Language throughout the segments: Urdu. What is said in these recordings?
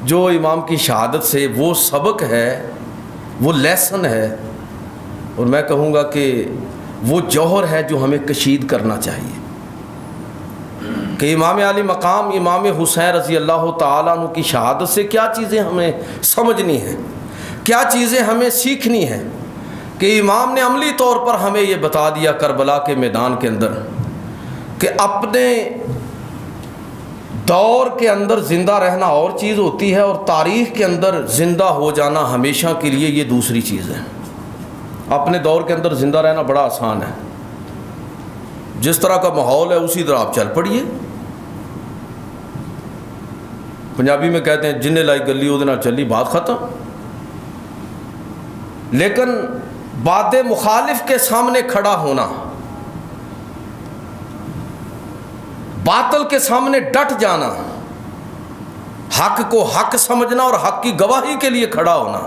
جو امام کی شہادت سے وہ سبق ہے، وہ لیسن ہے، اور میں کہوں گا کہ وہ جوہر ہے جو ہمیں کشید کرنا چاہیے کہ امام علی مقام امام حسین رضی اللہ تعالیٰ عنہ کی شہادت سے کیا چیزیں ہمیں سمجھنی ہیں، کیا چیزیں ہمیں سیکھنی ہیں. کہ امام نے عملی طور پر ہمیں یہ بتا دیا کربلا کے میدان کے اندر کہ اپنے دور کے اندر زندہ رہنا اور چیز ہوتی ہے، اور تاریخ کے اندر زندہ ہو جانا ہمیشہ کے لیے یہ دوسری چیز ہے. اپنے دور کے اندر زندہ رہنا بڑا آسان ہے، جس طرح کا ماحول ہے اسی طرح آپ چل پڑیے. پنجابی میں کہتے ہیں جنہیں لائی گلی وہ نہ چلی، بات ختم. لیکن باد مخالف کے سامنے کھڑا ہونا، باطل کے سامنے ڈٹ جانا، حق کو حق سمجھنا اور حق کی گواہی کے لیے کھڑا ہونا،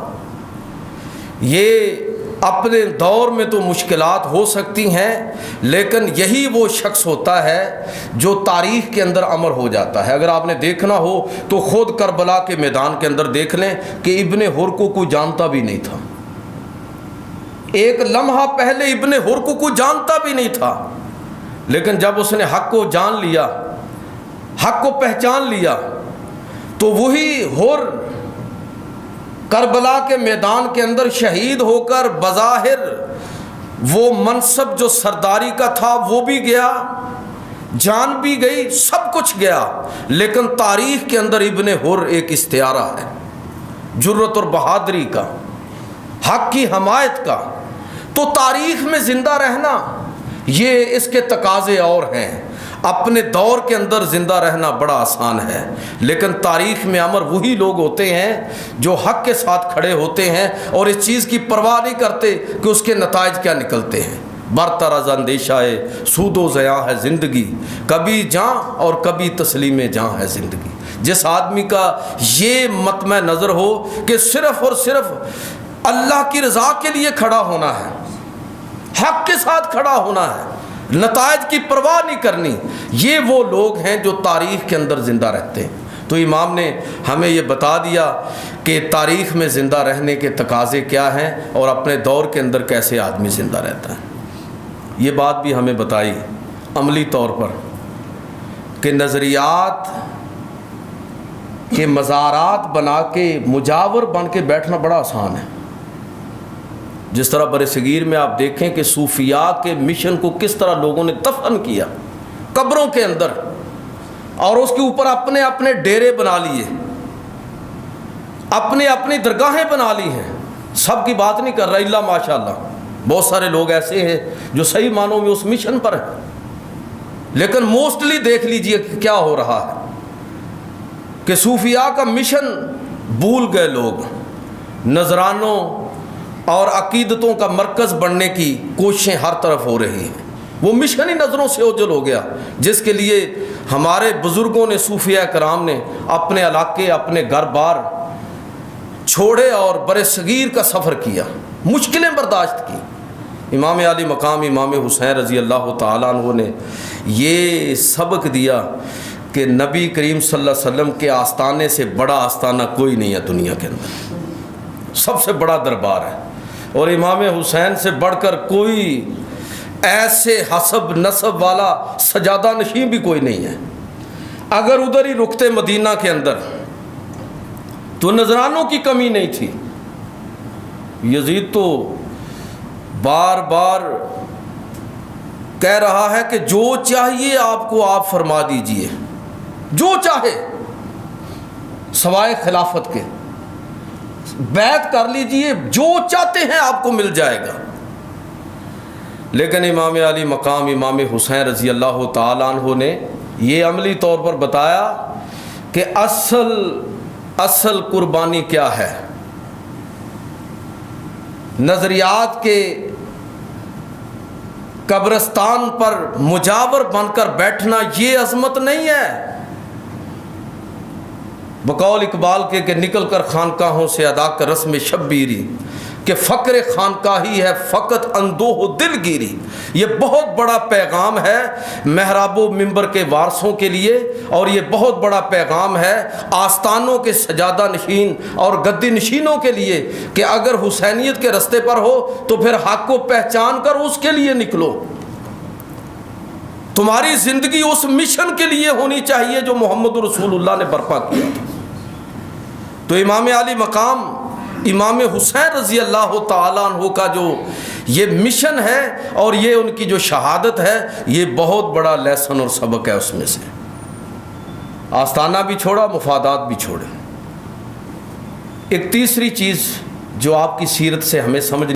یہ اپنے دور میں تو مشکلات ہو سکتی ہیں، لیکن یہی وہ شخص ہوتا ہے جو تاریخ کے اندر امر ہو جاتا ہے. اگر آپ نے دیکھنا ہو تو خود کربلا کے میدان کے اندر دیکھ لیں کہ ابن حر کو کوئی جانتا بھی نہیں تھا. ایک لمحہ پہلے ابن حر کو کوئی جانتا بھی نہیں تھا، لیکن جب اس نے حق کو جان لیا، حق کو پہچان لیا، تو وہی حر کربلا کے میدان کے اندر شہید ہو کر بظاہر وہ منصب جو سرداری کا تھا وہ بھی گیا، جان بھی گئی، سب کچھ گیا، لیکن تاریخ کے اندر ابن حر ایک استعارہ ہے جرت اور بہادری کا، حق کی حمایت کا. تو تاریخ میں زندہ رہنا یہ اس کے تقاضے اور ہیں. اپنے دور کے اندر زندہ رہنا بڑا آسان ہے، لیکن تاریخ میں امر وہی لوگ ہوتے ہیں جو حق کے ساتھ کھڑے ہوتے ہیں اور اس چیز کی پرواہ نہیں کرتے کہ اس کے نتائج کیا نکلتے ہیں. برطرز اندیشہ ہے سود و ضیاع ہے زندگی، کبھی جاں اور کبھی تسلیم جاں ہے زندگی. جس آدمی کا یہ مطمع نظر ہو کہ صرف اور صرف اللہ کی رضا کے لیے کھڑا ہونا ہے، حق کے ساتھ کھڑا ہونا ہے، نتائج کی پرواہ نہیں کرنی، یہ وہ لوگ ہیں جو تاریخ کے اندر زندہ رہتے ہیں. تو امام نے ہمیں یہ بتا دیا کہ تاریخ میں زندہ رہنے کے تقاضے کیا ہیں اور اپنے دور کے اندر کیسے آدمی زندہ رہتا ہے. یہ بات بھی ہمیں بتائی عملی طور پر کہ نظریات کے مزارات بنا کے مجاور بن کے بیٹھنا بڑا آسان ہے. جس طرح برِ صغیر میں آپ دیکھیں کہ صوفیاء کے مشن کو کس طرح لوگوں نے دفن کیا قبروں کے اندر، اور اس کے اوپر اپنے اپنے ڈیرے بنا لیے، اپنے اپنی درگاہیں بنا لی ہیں. سب کی بات نہیں کر رہا الا ماشاء اللہ، بہت سارے لوگ ایسے ہیں جو صحیح معنوں میں اس مشن پر ہیں، لیکن موسٹلی دیکھ لیجئے کہ کیا ہو رہا ہے کہ صوفیاء کا مشن بھول گئے لوگ. نذرانوں اور عقیدتوں کا مرکز بننے کی کوششیں ہر طرف ہو رہی ہیں. وہ مشن ہی نظروں سے اوجھل ہو گیا جس کے لیے ہمارے بزرگوں نے، صوفیاء کرام نے اپنے علاقے، اپنے گھر بار چھوڑے اور برِ صغیر کا سفر کیا، مشکلیں برداشت کی. امام علی مقام امام حسین رضی اللہ تعالیٰ عنہ نے یہ سبق دیا کہ نبی کریم صلی اللہ علیہ وسلم کے آستانے سے بڑا آستانہ کوئی نہیں ہے دنیا کے اندر، سب سے بڑا دربار ہے، اور امام حسین سے بڑھ کر کوئی ایسے حسب نسب والا سجادہ نشین بھی کوئی نہیں ہے. اگر ادھر ہی رکتے مدینہ کے اندر تو نذرانوں کی کمی نہیں تھی. یزید تو بار بار کہہ رہا ہے کہ جو چاہیے آپ کو آپ فرما دیجئے، جو چاہے سوائے خلافت کے، بیعت کر لیجئے، جو چاہتے ہیں آپ کو مل جائے گا. لیکن امام علی مقام امام حسین رضی اللہ تعالیٰ عنہ نے یہ عملی طور پر بتایا کہ اصل قربانی کیا ہے. نظریات کے قبرستان پر مجاور بن کر بیٹھنا یہ عظمت نہیں ہے. بقول اقبال کے کہ نکل کر خانقاہوں سے ادا کر رسم شبیری، کہ فقر خانقاہی ہے فقط اندوہ دل گیری. یہ بہت بڑا پیغام ہے محراب و منبر کے وارثوں کے لیے، اور یہ بہت بڑا پیغام ہے آستانوں کے سجادہ نشین اور گدی نشینوں کے لیے کہ اگر حسینیت کے رستے پر ہو تو پھر حق کو پہچان کر اس کے لیے نکلو. تمہاری زندگی اس مشن کے لیے ہونی چاہیے جو محمد رسول اللہ نے برپا کیا تھا. تو امام علی مقام امام حسین رضی اللہ تعالیٰ عنہ کا جو یہ مشن ہے اور یہ ان کی جو شہادت ہے، یہ بہت بڑا لیسن اور سبق ہے. اس میں سے آستانہ بھی چھوڑا، مفادات بھی چھوڑے. ایک تیسری چیز جو آپ کی سیرت سے ہمیں سمجھ